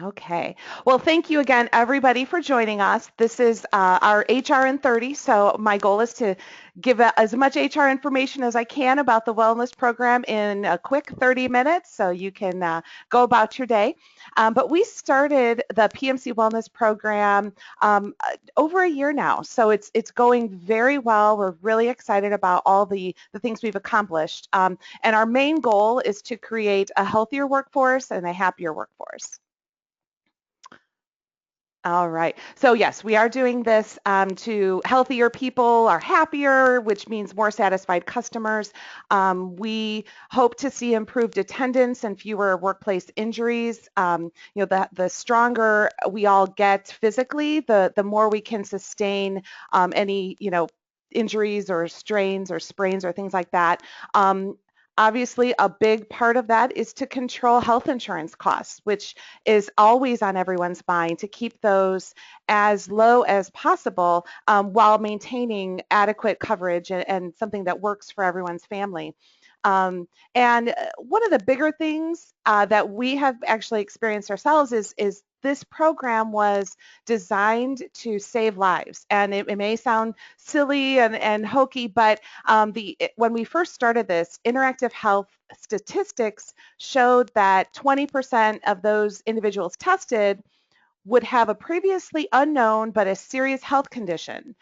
Okay. Well, thank you again, everybody, for joining us. This is our HR in 30. So my goal is to give as much HR information as I can about the wellness program in a quick 30 minutes so you can go about your day. But we started the PMC Wellness Program over a year now. So it's going very well. We're really excited about all the things we've accomplished. And our main goal is to create a healthier workforce and a happier workforce. All right. So yes, we are doing this to healthier people are happier, which means more satisfied customers. We hope to see improved attendance and fewer workplace injuries. The stronger we all get physically, the more we can sustain any, injuries or strains or sprains or things like that. Obviously, a big part of that is to control health insurance costs, which is always on everyone's mind, to keep those as low as possible while maintaining adequate coverage and something that works for everyone's family. And one of the bigger things that we have actually experienced ourselves is this program was designed to save lives. And it may sound silly and hokey, but when we first started this, interactive health statistics showed that 20% of those individuals tested would have a previously unknown but a serious health condition.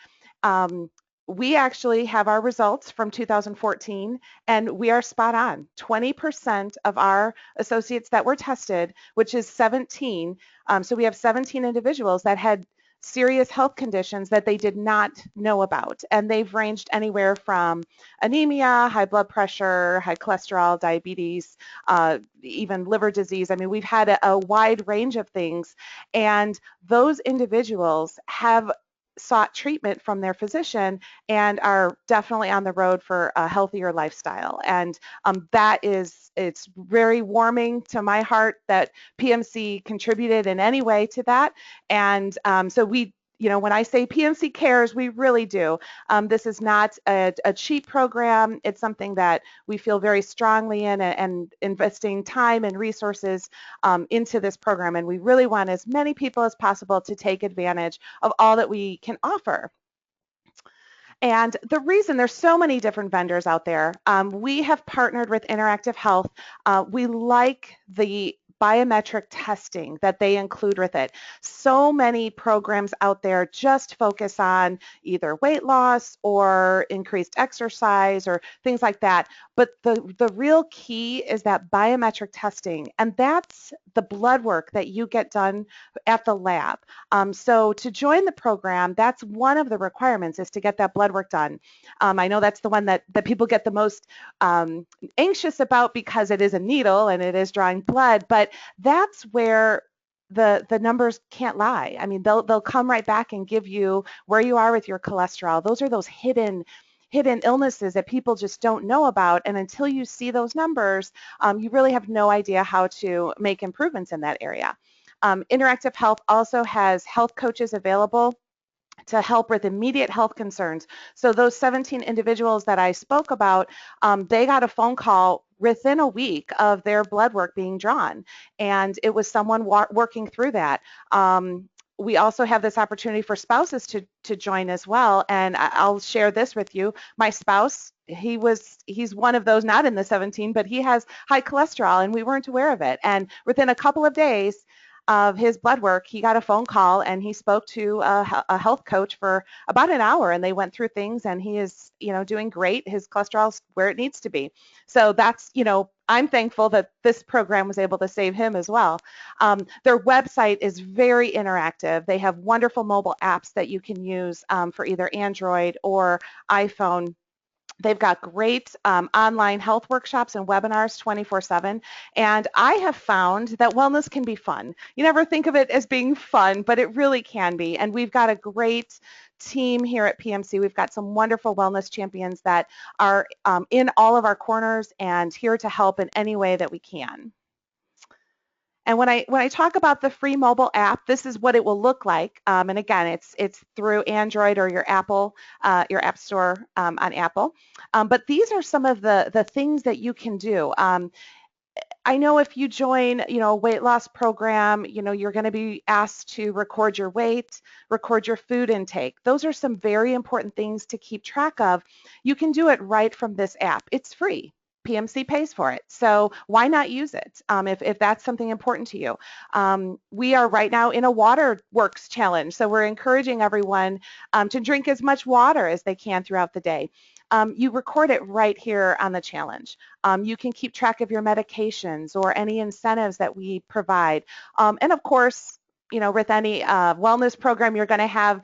Um, we actually have our results from 2014, and we are spot on. 20% of our associates that were tested, which is 17, so we have 17 individuals that had serious health conditions that they did not know about. And they've ranged anywhere from anemia, high blood pressure, high cholesterol, diabetes, even liver disease. I mean, we've had a wide range of things. And those individuals have sought treatment from their physician and are definitely on the road for a healthier lifestyle. And it's very warming to my heart that PMC contributed in any way to that. And so when I say PMC cares, we really do. This is not a cheap program. It's something that we feel very strongly in and investing time and resources into this program. And we really want as many people as possible to take advantage of all that we can offer. And the reason there's so many different vendors out there, we have partnered with Interactive Health. We like the biometric testing that they include with it. So many programs out there just focus on either weight loss or increased exercise or things like that. But the real key is that biometric testing, and that's the blood work that you get done at the lab. So to join the program, that's one of the requirements is to get that blood work done. I know that's the one that people get the most anxious about because it is a needle and it is drawing blood, but that's where the numbers can't lie. I mean, they'll come right back and give you where you are with your cholesterol. Those are those hidden illnesses that people just don't know about. And until you see those numbers, you really have no idea how to make improvements in that area. Interactive Health also has health coaches available to help with immediate health concerns. So those 17 individuals that I spoke about, they got a phone call within a week of their blood work being drawn, and it was someone working through that. We also have this opportunity for spouses to join as well, and I'll share this with you. My spouse, he's one of those not in the 17, but he has high cholesterol, and we weren't aware of it. And within a couple of days of his blood work, he got a phone call and he spoke to a health coach for about an hour, and they went through things, and he is, doing great. His cholesterol's where it needs to be. So that's, I'm thankful that this program was able to save him as well. Their website is very interactive. They have wonderful mobile apps that you can use for either Android or iPhone. They've got great online health workshops and webinars 24/7. And I have found that wellness can be fun. You never think of it as being fun, but it really can be. And we've got a great team here at PMC. We've got some wonderful wellness champions that are in all of our corners and here to help in any way that we can. And when I talk about the free mobile app, this is what it will look like. And again, it's through Android or your App Store on Apple. But these are some of the things that you can do. I know if you join, a weight loss program, you're going to be asked to record your weight, record your food intake. Those are some very important things to keep track of. You can do it right from this app. It's free. PMC pays for it. So why not use it if that's something important to you? We are right now in a water works challenge. So we're encouraging everyone to drink as much water as they can throughout the day. You record it right here on the challenge. You can keep track of your medications or any incentives that we provide. And of course, with any wellness program, you're going to have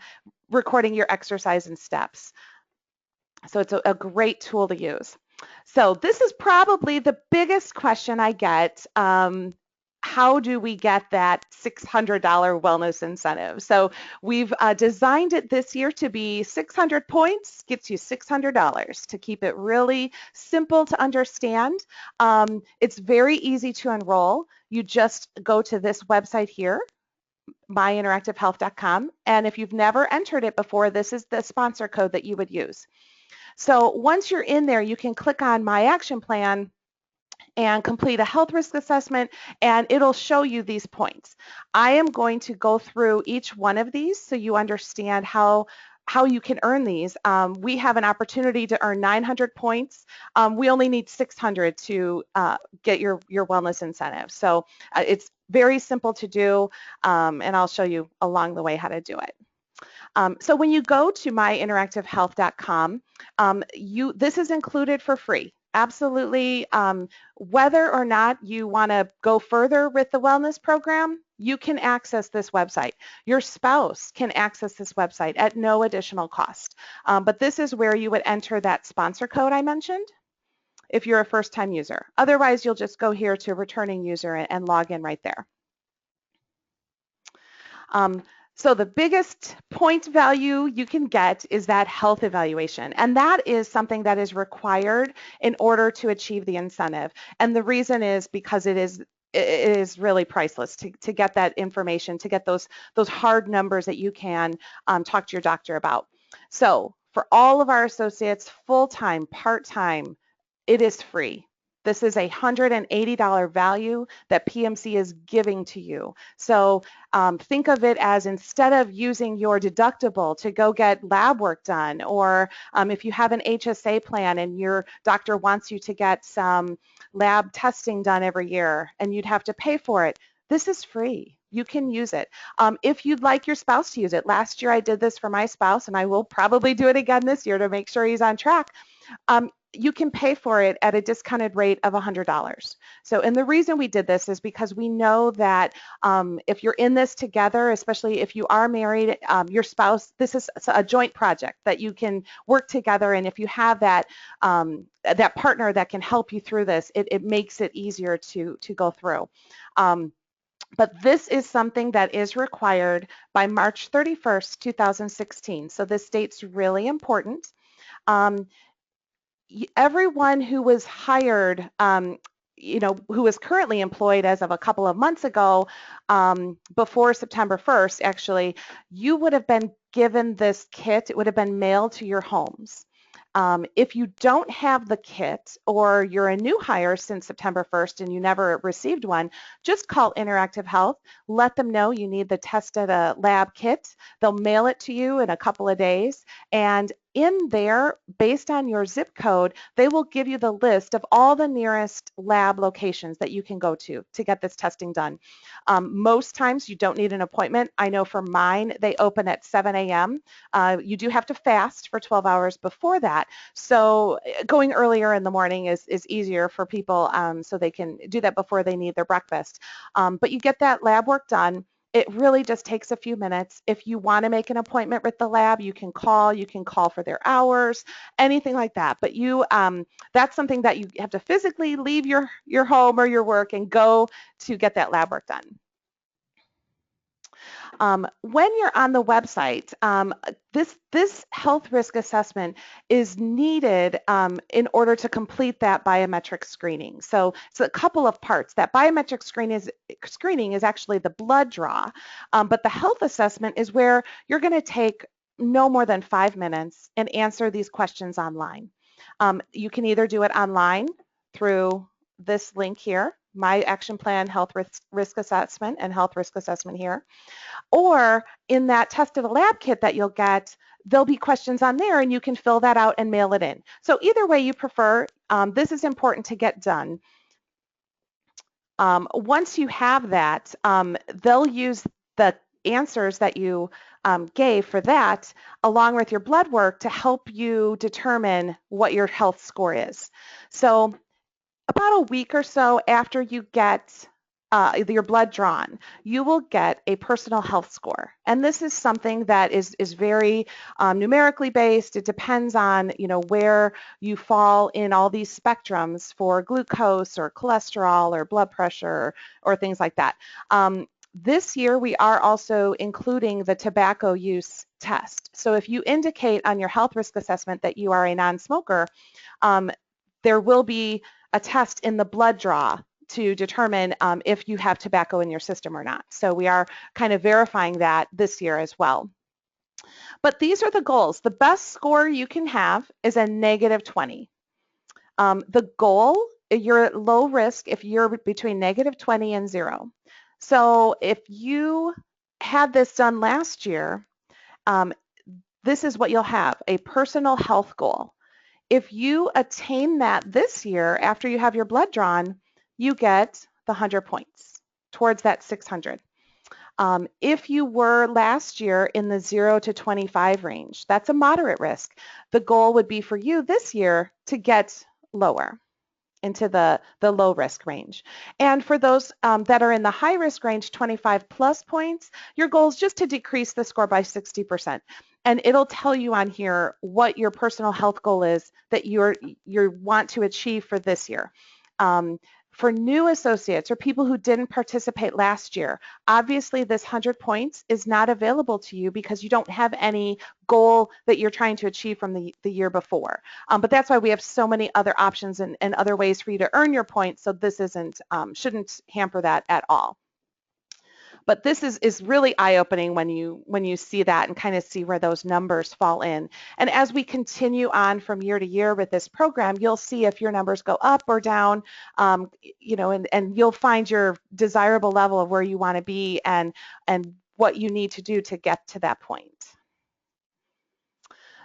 recording your exercise and steps. So it's a great tool to use. So this is probably the biggest question I get. How do we get that $600 wellness incentive? So we've designed it this year to be 600 points, gets you $600 to keep it really simple to understand. It's very easy to enroll. You just go to this website here, myinteractivehealth.com, and if you've never entered it before, this is the sponsor code that you would use. So once you're in there, you can click on My Action Plan and complete a health risk assessment, and it'll show you these points. I am going to go through each one of these so you understand how you can earn these. We have an opportunity to earn 900 points. We only need 600 to get your wellness incentive. So it's very simple to do, and I'll show you along the way how to do it. So when you go to myinteractivehealth.com, this is included for free. Absolutely. Whether or not you want to go further with the wellness program, you can access this website. Your spouse can access this website at no additional cost. But this is where you would enter that sponsor code I mentioned if you're a first-time user. Otherwise, you'll just go here to returning user and log in right there. So the biggest point value you can get is that health evaluation, and that is something that is required in order to achieve the incentive. And the reason is because it is really priceless to get that information, to get those hard numbers that you can talk to your doctor about. So for all of our associates, full-time, part-time, it is free. This is a $180 value that PMC is giving to you. So think of it as, instead of using your deductible to go get lab work done, or if you have an HSA plan and your doctor wants you to get some lab testing done every year and you'd have to pay for it, this is free. You can use it. If you'd like your spouse to use it, last year I did this for my spouse, and I will probably do it again this year to make sure he's on track. You can pay for it at a discounted rate of $100. So, and the reason we did this is because we know that if you're in this together, especially if you are married, your spouse, this is a joint project that you can work together. And if you have that that partner that can help you through this, it makes it easier to go through. But this is something that is required by March 31st, 2016. So this date's really important. Everyone who was hired, who is currently employed as of a couple of months ago, before September 1st, actually, you would have been given this kit. It would have been mailed to your homes. If you don't have the kit, or you're a new hire since September 1st and you never received one, just call Interactive Health. Let them know you need the test at a lab kit. They'll mail it to you in a couple of days. And in there, based on your zip code, they will give you the list of all the nearest lab locations that you can go to get this testing done. Most times you don't need an appointment. I know for mine, they open at 7 a.m. You do have to fast for 12 hours before that. So going earlier in the morning is easier for people, so they can do that before they need their breakfast. But you get that lab work done. It really just takes a few minutes. If you want to make an appointment with the lab, you can call for their hours, anything like that. But that's something that you have to physically leave your home or your work and go to get that lab work done. When you're on the website, this health risk assessment is needed in order to complete that biometric screening. So it's a couple of parts. That biometric screening is actually the blood draw, but the health assessment is where you're going to take no more than 5 minutes and answer these questions online. You can either do it online through this link here, my action plan, health risk assessment, and health risk assessment here. Or in that test of the lab kit that you'll get, there'll be questions on there and you can fill that out and mail it in. So either way you prefer, this is important to get done. Once you have that, they'll use the answers that you gave for that along with your blood work to help you determine what your health score is. So about a week or so after you get your blood drawn, you will get a personal health score. And this is something that is very numerically based. It depends on, where you fall in all these spectrums for glucose or cholesterol or blood pressure or things like that. This year, we are also including the tobacco use test. So if you indicate on your health risk assessment that you are a non-smoker, there will be a test in the blood draw to determine if you have tobacco in your system or not. So we are kind of verifying that this year as well. But these are the goals. The best score you can have is a -20. The goal, you're at low risk if you're between -20 and 0. So if you had this done last year, this is what you'll have, a personal health goal. If you attain that this year after you have your blood drawn, you get the 100 points towards that 600. If you were last year in the 0 to 25 range, that's a moderate risk. The goal would be for you this year to get lower into the low risk range. And for those that are in the high risk range, 25 plus points, your goal is just to decrease the score by 60%. And it'll tell you on here what your personal health goal is that you want to achieve for this year. For new associates or people who didn't participate last year, obviously this 100 points is not available to you because you don't have any goal that you're trying to achieve from the year before. But that's why we have so many other options and other ways for you to earn your points, so this shouldn't hamper that at all. But this is really eye-opening when you see that and kind of see where those numbers fall in. And as we continue on from year to year with this program, you'll see if your numbers go up or down, and you'll find your desirable level of where you want to be and what you need to do to get to that point.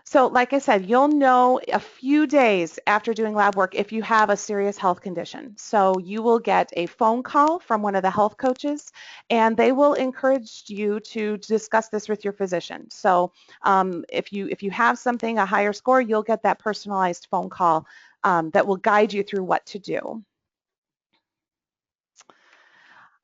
So like I said, you'll know a few days after doing lab work if you have a serious health condition. So you will get a phone call from one of the health coaches, and they will encourage you to discuss this with your physician. So if you have something, a higher score, you'll get that personalized phone call that will guide you through what to do.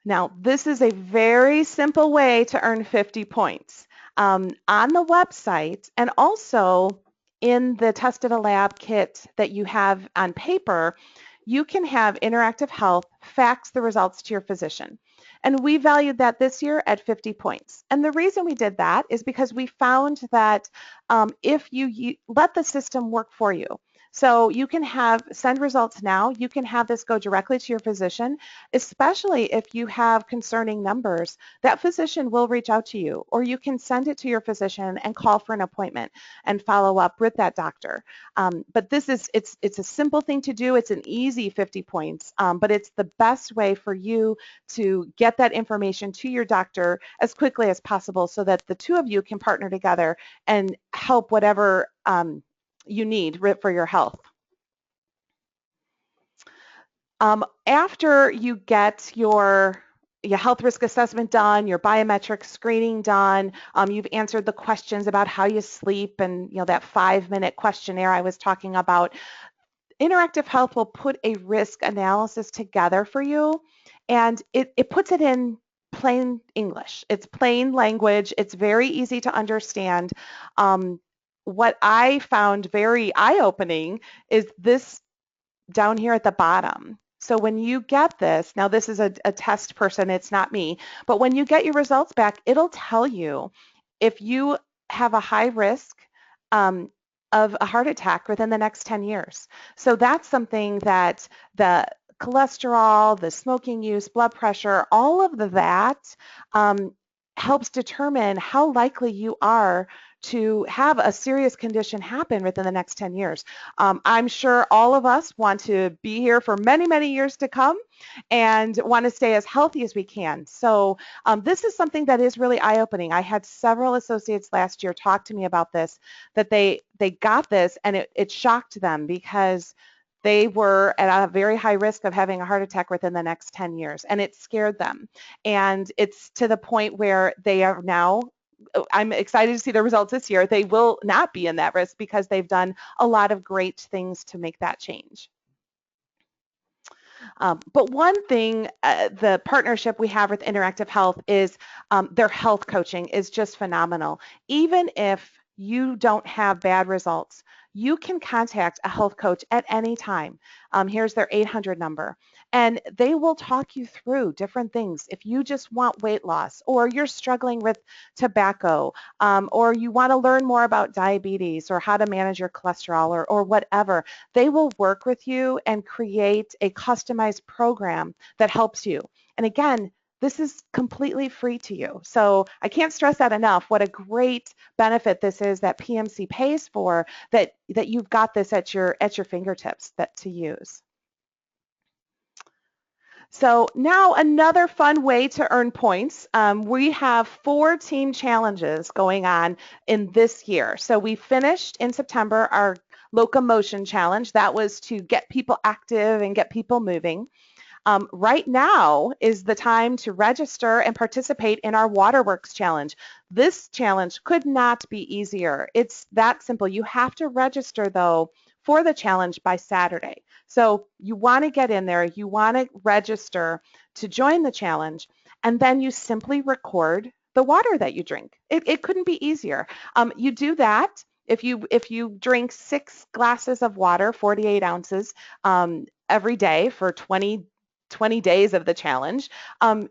Now, this is a very simple way to earn 50 points. On the website and also in the Test of the Lab kit that you have on paper, you can have Interactive Health fax the results to your physician. And we valued that this year at 50 points. And the reason we did that is because we found that if you let the system work for you, so you can send results now. You can have this go directly to your physician, especially if you have concerning numbers. That physician will reach out to you, or you can send it to your physician and call for an appointment and follow up with that doctor. But it's a simple thing to do. It's an easy 50 points, but it's the best way for you to get that information to your doctor as quickly as possible so that the two of you can partner together and help whatever you need for your health. After you get your health risk assessment done, your biometric screening done, you've answered the questions about how you sleep and that 5-minute questionnaire I was talking about, Interactive Health will put a risk analysis together for you, and it puts it in plain English. It's plain language. It's very easy to understand. What I found very eye-opening is this down here at the bottom. So when you get this, now this is a test person, it's not me, but when you get your results back, it'll tell you if you have a high risk of a heart attack within the next 10 years. So that's something that the cholesterol, the smoking use, blood pressure, all of that helps determine how likely you are to have a serious condition happen within the next 10 years. I'm sure all of us want to be here for many, many years to come and want to stay as healthy as we can. So this is something that is really eye-opening. I had several associates last year talk to me about this, that they got this and it shocked them because they were at a very high risk of having a heart attack within the next 10 years, and it scared them. And it's to the point where they are now, I'm excited to see the results this year. They will not be in that risk because they've done a lot of great things to make that change. But one thing, the partnership we have with Interactive Health is their health coaching is just phenomenal. Even if you don't have bad results, you can contact a health coach at any time. Here's their 800 number, and they will talk you through different things. If you just want weight loss, or you're struggling with tobacco, or you want to learn more about diabetes or how to manage your cholesterol, or whatever, they will work with you and create a customized program that helps you. And again, this is completely free to you. So I can't stress that enough, what a great benefit this is that PMC pays for, that you've got this at your fingertips to use. So now another fun way to earn points. We have 4 team challenges going on in this year. So we finished in September our locomotion challenge. That was to get people active and get people moving. Right now is the time to register and participate in our Waterworks challenge. This challenge could not be easier. It's that simple. You have to register, though, for the challenge by Saturday. So you want to get in there, you want to register to join the challenge, and then you simply record the water that you drink. It couldn't be easier. You do that. If you drink 6 glasses of water, 48 ounces, every day for 20 days of the challenge,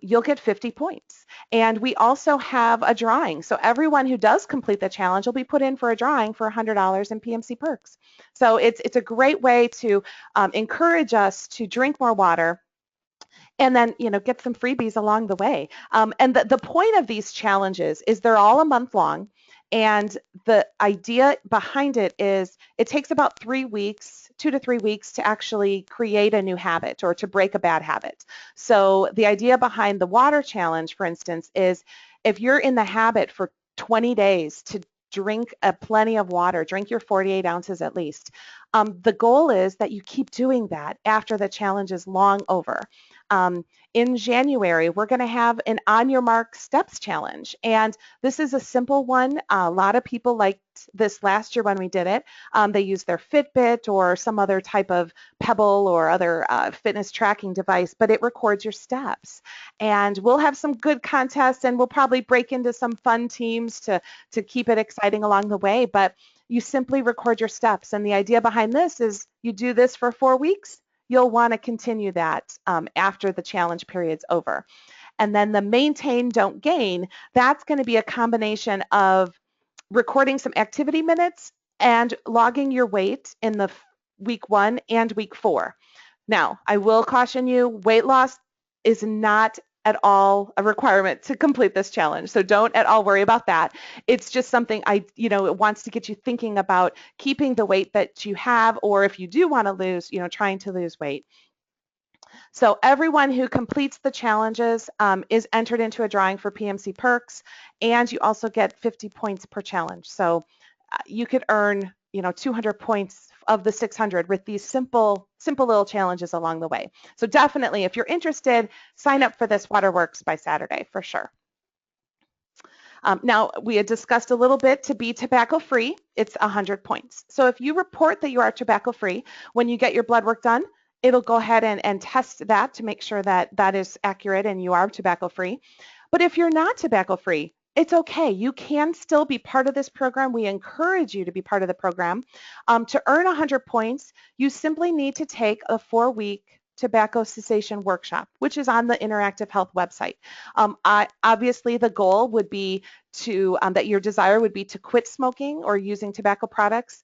you'll get 50 points. And we also have a drawing. So everyone who does complete the challenge will be put in for a drawing for $100 in PMC perks. So it's a great way to encourage us to drink more water, and then get some freebies along the way. And the point of these challenges is they're all a month long, and the idea behind it is it takes about 3 weeks, 2 to 3 weeks, to actually create a new habit or to break a bad habit. So the idea behind the water challenge, for instance, is if you're in the habit for 20 days to drink plenty of water, drink your 48 ounces at least. The goal is that you keep doing that after the challenge is long over. In January, we're going to have an On Your Mark Steps challenge, and this is a simple one. A lot of people liked this last year when we did it. They used their Fitbit or some other type of Pebble or other fitness tracking device, but it records your steps. And we'll have some good contests, and we'll probably break into some fun teams to keep it exciting along the way, but you simply record your steps. And the idea behind this is you do this for 4 weeks, you'll want to continue that after the challenge period's over. And then the maintain, don't gain, that's going to be a combination of recording some activity minutes and logging your weight in the week 1 and week 4. Now, I will caution you, weight loss is not at all a requirement to complete this challenge. So don't at all worry about that. It's just something it wants to get you thinking about keeping the weight that you have, or if you do want to lose, trying to lose weight. So everyone who completes the challenges is entered into a drawing for PMC perks, and you also get 50 points per challenge. So you could earn 200 points of the 600 with these simple little challenges along the way. So definitely, if you're interested, sign up for this Waterworks by Saturday for sure. Now, we had discussed a little bit to be tobacco-free, it's 100 points. So if you report that you are tobacco-free, when you get your blood work done, it'll go ahead and test that to make sure that that is accurate and you are tobacco-free. But if you're not tobacco-free, it's okay. You can still be part of this program. We encourage you to be part of the program. To earn 100 points, you simply need to take a 4-week tobacco cessation workshop, which is on the Interactive Health website. Obviously, the goal would be to, that your desire would be to quit smoking or using tobacco products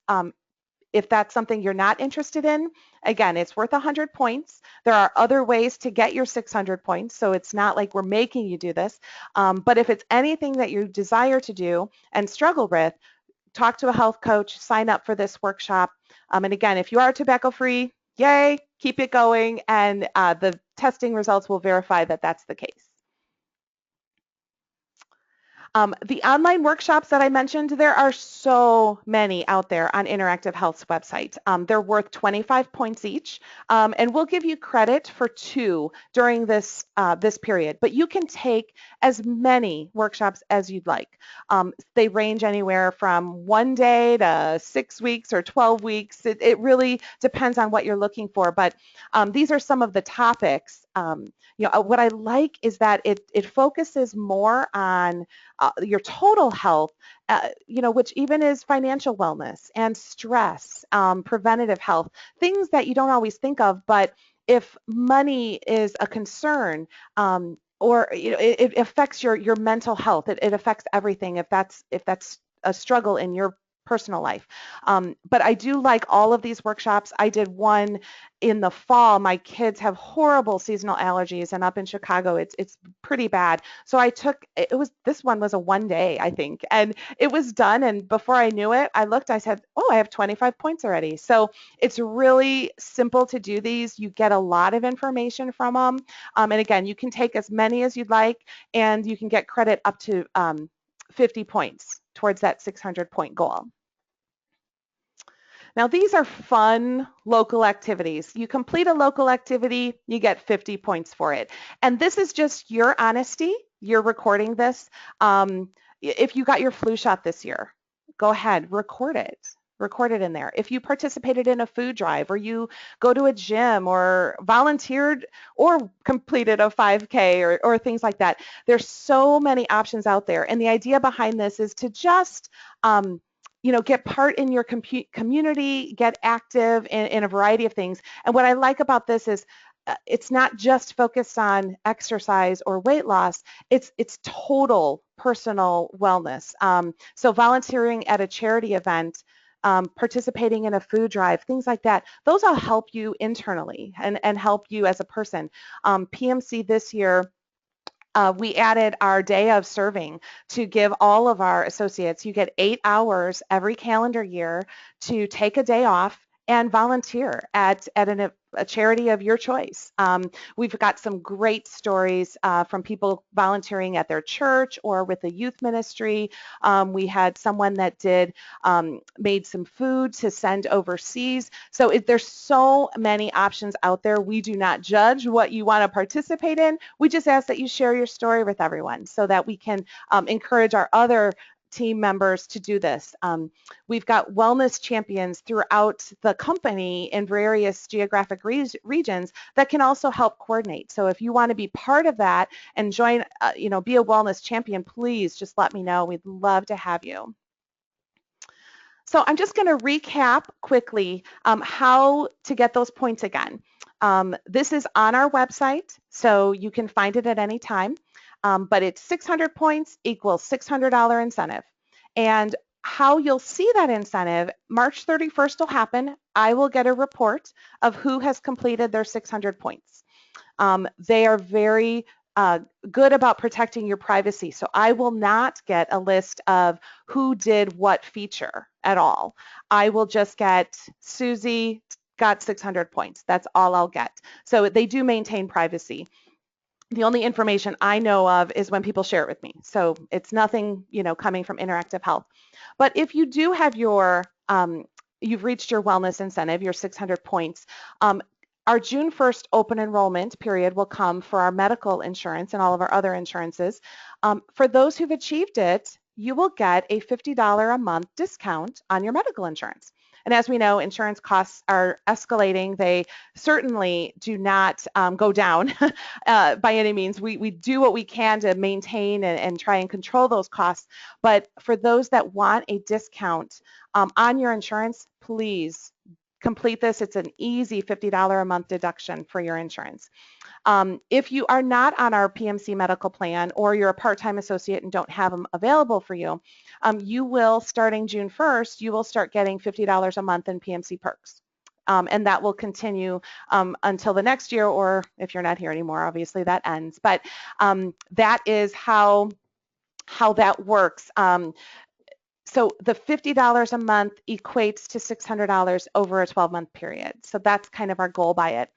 if that's something you're not interested in, again, it's worth 100 points. There are other ways to get your 600 points, so it's not like we're making you do this. But if it's anything that you desire to do and struggle with, talk to a health coach, sign up for this workshop. And again, if you are tobacco-free, yay, keep it going, and the testing results will verify that that's the case. The online workshops that I mentioned, there are so many out there on Interactive Health's website. They're worth 25 points each, and we'll give you credit for 2 during this period. But you can take as many workshops as you'd like. They range anywhere from 1 day to 6 weeks or 12 weeks. It really depends on what you're looking for. But these are some of the topics. What I like is that it focuses more on your total health, which even is financial wellness and stress, preventative health, things that you don't always think of, but if money is a concern, or it affects your mental health, it affects everything if that's a struggle in your personal life. But I do like all of these workshops. I did one in the fall. My kids have horrible seasonal allergies, and up in Chicago, it's pretty bad. So this one was a 1 day, I think, and it was done. And before I knew it, I looked, I said, oh, I have 25 points already. So it's really simple to do these. You get a lot of information from them. And again, you can take as many as you'd like, and you can get credit up to 50 points towards that 600 point goal. Now, these are fun local activities. You complete a local activity, you get 50 points for it. And this is just your honesty. You're recording this. If you got your flu shot this year, go ahead, record it. Record it in there. If you participated in a food drive, or you go to a gym, or volunteered, or completed a 5K, or things like that, there's so many options out there. And the idea behind this is to just get part in your community, get active in a variety of things. And what I like about this is it's not just focused on exercise or weight loss, it's total personal wellness. So volunteering at a charity event, participating in a food drive, things like that, those all help you internally and help you as a person. PMC this year, we added our day of serving to give all of our associates, you get 8 hours every calendar year to take a day off and volunteer at a charity of your choice. We've got some great stories from people volunteering at their church or with a youth ministry. We had someone that made some food to send overseas. So there's so many options out there. We do not judge what you want to participate in. We just ask that you share your story with everyone so that we can encourage our other team members to do this. We've got wellness champions throughout the company in various geographic regions that can also help coordinate. So if you want to be part of that and join, be a wellness champion, please just let me know. We'd love to have you. So I'm just going to recap quickly how to get those points again. This is on our website, so you can find it at any time. But it's 600 points equals $600 incentive. And how you'll see that incentive, March 31st will happen. I will get a report of who has completed their 600 points. They are very good about protecting your privacy. So I will not get a list of who did what feature at all. I will just get Susie got 600 points. That's all I'll get. So they do maintain privacy. The only information I know of is when people share it with me. So it's nothing, coming from Interactive Health. But if you do have you've reached your wellness incentive, your 600 points, our June 1st open enrollment period will come for our medical insurance and all of our other insurances. For those who've achieved it, you will get a $50 a month discount on your medical insurance. And as we know, insurance costs are escalating. They certainly do not go down by any means. We do what we can to maintain and try and control those costs. But for those that want a discount on your insurance, please complete this. It's an easy $50 a month deduction for your insurance. If you are not on our PMC medical plan or you're a part-time associate and don't have them available for you, you will, starting June 1st, you will start getting $50 a month in PMC perks. And that will continue until the next year, or if you're not here anymore, obviously that ends. But that is how that works. So the $50 a month equates to $600 over a 12-month period. So that's kind of our goal by it.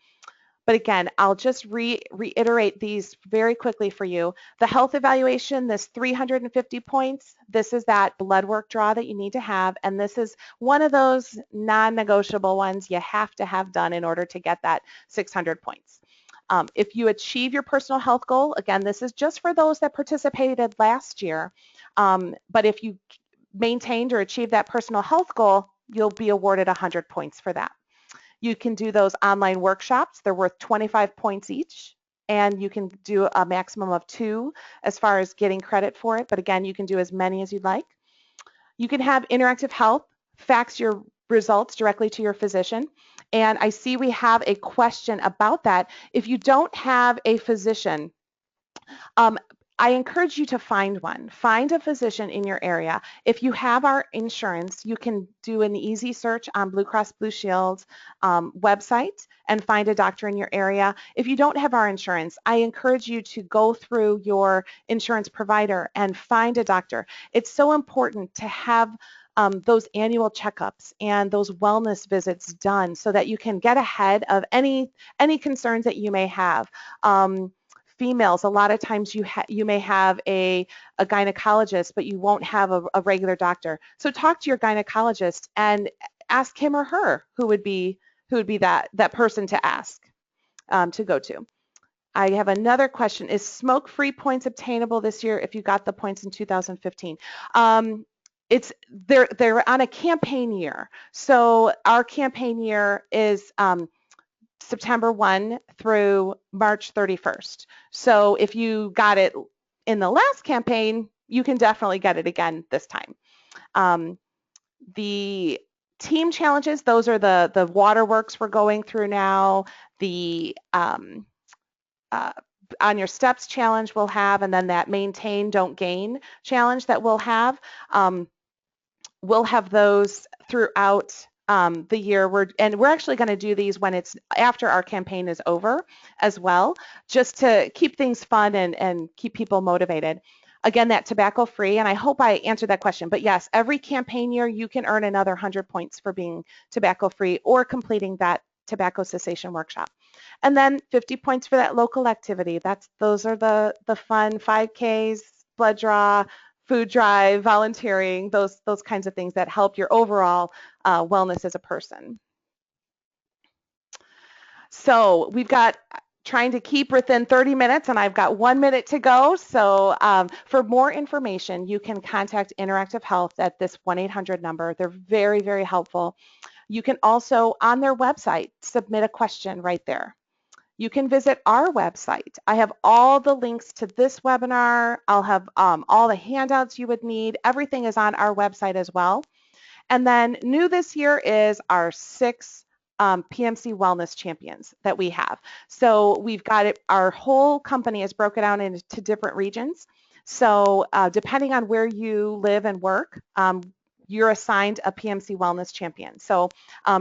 But again, I'll just reiterate these very quickly for you. The health evaluation, this 350 points, this is that blood work draw that you need to have. And this is one of those non-negotiable ones you have to have done in order to get that 600 points. If you achieve your personal health goal, again, this is just for those that participated last year. But if you maintained or achieved that personal health goal, you'll be awarded 100 points for that. You can do those online workshops. They're worth 25 points each, and you can do a maximum of 2 as far as getting credit for it. But again, you can do as many as you'd like. You can have interactive health, fax your results directly to your physician. And I see we have a question about that. If you don't have a physician, I encourage you to find one. Find a physician in your area. If you have our insurance, you can do an easy search on Blue Cross Blue Shield's website and find a doctor in your area. If you don't have our insurance, I encourage you to go through your insurance provider and find a doctor. It's so important to have those annual checkups and those wellness visits done so that you can get ahead of any concerns that you may have. Females, a lot of times you may have a gynecologist, but you won't have a regular doctor. So talk to your gynecologist and ask him or her who would be that person to ask to go to. I have another question. Is smoke-free points obtainable this year if you got the points in 2015? They're on a campaign year. So our campaign year is September 1 through March 31st. So if you got it in the last campaign, you can definitely get it again this time. The team challenges, those are the waterworks we're going through now, the on your steps challenge we'll have, and then that maintain, don't gain challenge that we'll have. We'll have those throughout the year. We're actually going to do these when it's after our campaign is over as well, just to keep things fun and keep people motivated. Again, that tobacco free, and I hope I answered that question, but yes, every campaign year you can earn another 100 points for being tobacco free or completing that tobacco cessation workshop. And then 50 points for that local activity. Those are the fun 5Ks, blood draw, food drive, volunteering, those kinds of things that help your overall wellness as a person. So we've got trying to keep within 30 minutes, and I've got 1 minute to go. So for more information, you can contact Interactive Health at this 1-800 number. They're very, very helpful. You can also, on their website, submit a question right there. You can visit our website. I have all the links to this webinar. I'll have all the handouts you would need. Everything is on our website as well. And then new this year is our 6 PMC Wellness Champions that we have. So we've got it, our whole company is broken down into different regions. So depending on where you live and work, you're assigned a PMC Wellness Champion. So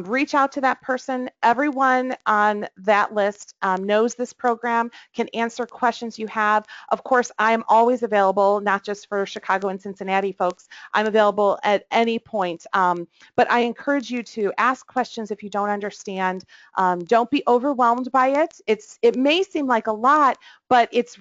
reach out to that person. Everyone on that list knows this program, can answer questions you have. Of course, I'm always available, not just for Chicago and Cincinnati folks. I'm available at any point. But I encourage you to ask questions if you don't understand. Don't be overwhelmed by it. It may seem like a lot, but it's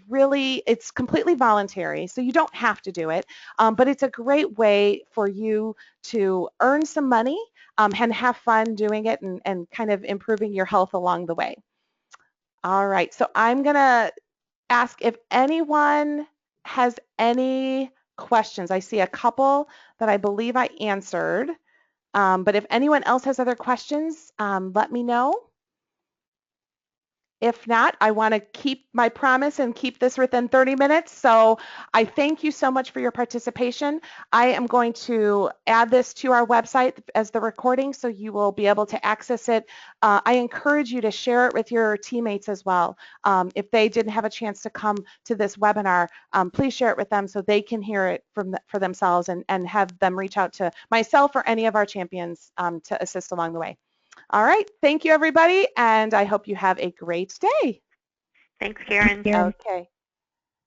completely voluntary, so you don't have to do it. But it's a great way for you to earn some money and have fun doing it and kind of improving your health along the way. All right, so I'm gonna ask if anyone has any questions. I see a couple that I believe I answered, but if anyone else has other questions, let me know. If not, I want to keep my promise and keep this within 30 minutes. So I thank you so much for your participation. I am going to add this to our website as the recording so you will be able to access it. I encourage you to share it with your teammates as well. If they didn't have a chance to come to this webinar, please share it with them so they can hear it for themselves and have them reach out to myself or any of our champions to assist along the way. All right. Thank you, everybody. And I hope you have a great day. Thanks, Karen. Okay.